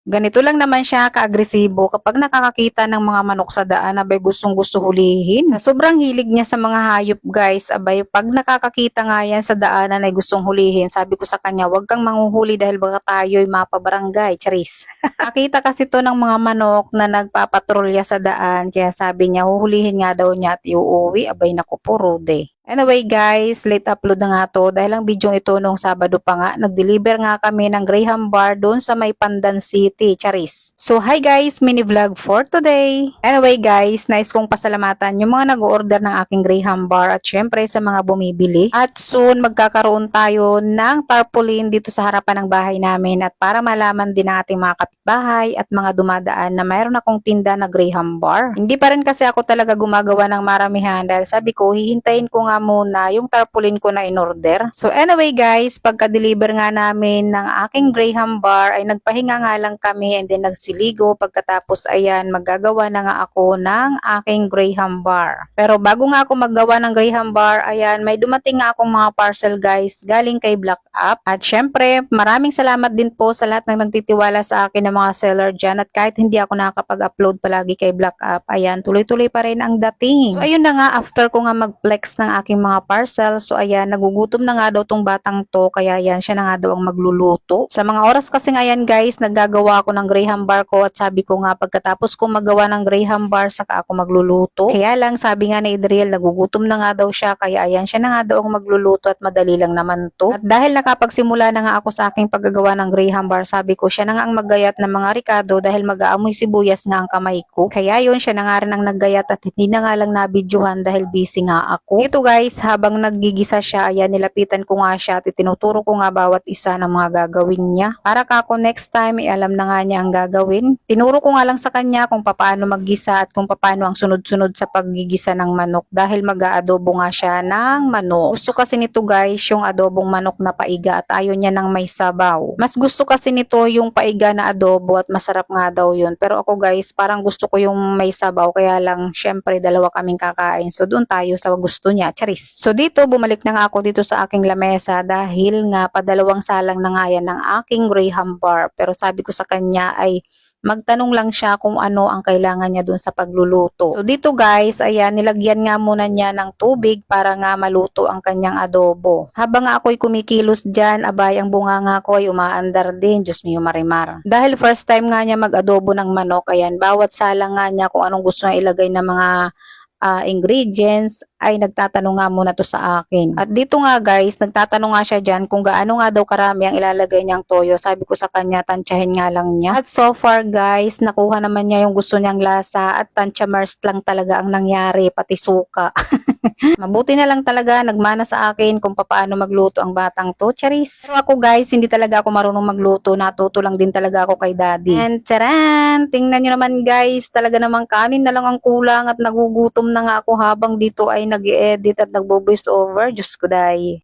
Ganito lang naman siya ka-agresibo kapag nakakakita ng mga manok sa daan, abay gustong-gusto hulihin. Sa sobrang hilig niya sa mga hayop guys, abay pag nakakakita nga yan sa daanan ay gustong hulihin, sabi ko sa kanya, wag kang manghuhuli dahil baka tayo'y mapabarangay, charis. Nakita kasi to ng mga manok na nagpapatrolya sa daan, kaya sabi niya, huhulihin nga daw niya at iuuwi, abay naku po, rude. Anyway guys, late upload na nga to dahil ang video ito nung Sabado pa nga, nag-deliver nga kami ng Graham Bar doon sa may Pandan City, Charis. So hi guys, mini vlog for today. Anyway guys, nais kong pasalamatan yung mga nag-order ng aking Graham Bar at syempre sa mga bumibili. At soon magkakaroon tayo ng tarpaulin dito sa harapan ng bahay namin at para malaman din ng ating mga kapitbahay at mga dumadaan na mayroon akong tinda na Graham Bar. Hindi pa rin kasi ako talaga gumagawa ng maramihan dahil sabi ko, hihintayin ko nga muna yung tarpaulin ko na in-order. So anyway guys, pagka-deliver nga namin ng aking Graham Bar ay nagpahinga nga lang kami and then nagsiligo. Pagkatapos ayan, maggagawa na nga ako ng aking Graham Bar. Pero bago nga ako maggawa ng Graham Bar, ayan, may dumating nga akong mga parcel guys galing kay Black Up. At syempre, maraming salamat din po sa lahat ng nagtitiwala sa akin ng mga seller dyan. At kahit hindi ako nakakapag-upload palagi kay Black Up, ayan, tuloy-tuloy pa rin ang dating. So ayun na nga, after ko nga mag-flex ng aking mga parcel, so ayan, nagugutom na nga daw tong batang to, kaya yan, siya na nga daw ang magluluto. Sa mga oras kasi ngayon guys, naggagawa ako ng Graham Bar ko at sabi ko nga, pagkatapos ko magawa ng Graham Bar, saka ako magluluto. Kaya lang, sabi nga ni Adriel, nagugutom na nga daw siya, kaya ayan, siya na nga daw ang magluluto at madali lang naman to. At dahil nakapagsimula na nga ako sa aking paggagawa ng Graham Bar, sabi ko, siya na nga ang maggayat ng mga ricado dahil mag-aamoy sibuyas nga ang kamay ko. Kaya yun, siya na nga rin ang naggayat at hindi na nga lang nabidyohan dahil busy nga ako. Ito guys, habang naggigisa siya, ayan, nilapitan ko nga siya at itinuturo ko nga bawat isa ng mga gagawin niya. Para kako next time, alam na nga niya ang gagawin. Tinuro ko nga lang sa kanya kung paano maggisa at kung paano ang sunod-sunod sa paggigisa ng manok dahil mag-aadobo nga siya ng manok. Gusto kasi nito guys yung adobong manok na paiga at ayaw niya ng may sabaw. Mas gusto kasi nito yung paiga na adobo at masarap nga daw yun. Pero ako guys, parang gusto ko yung may sabaw, kaya lang syempre dalawa kaming kakain. So doon tayo sa gusto niya, charis. So dito, bumalik na nga ako dito sa aking lamesa dahil nga padalawang salang na nga yan ng aking Graham Bar. Pero sabi ko sa kanya ay magtanong lang siya kung ano ang kailangan niya dun sa pagluluto. So dito guys, ayan, nilagyan nga muna niya ng tubig para nga maluto ang kanyang adobo. Habang nga ako'y kumikilos dyan, abay ang bunganga ko ay umaandar din, Diyos mio marimar. Dahil first time nga niya mag-adobo ng manok, ayan, bawat salang nga niya kung anong gusto niya ilagay na mga ingredients ay nagtatanong nga muna to sa akin. At dito nga guys, nagtatanong nga siya dyan kung gaano nga daw karami ang ilalagay niyang toyo. Sabi ko sa kanya, tansyahin nga lang niya. At so far guys, nakuha naman niya yung gusto niyang lasa at tansya-merst lang talaga ang nangyari, pati suka. Mabuti na lang talaga, nagmana sa akin kung paano magluto ang batang to, charis. Pero ako guys, hindi talaga ako marunong magluto, natuto lang din talaga ako kay daddy. And taran, tingnan nyo naman guys, talaga namang kanin na lang ang kulang at nagugutom na nga ako habang dito ay nag-i-edit at nagbo-voice over. Diyos ko dahi.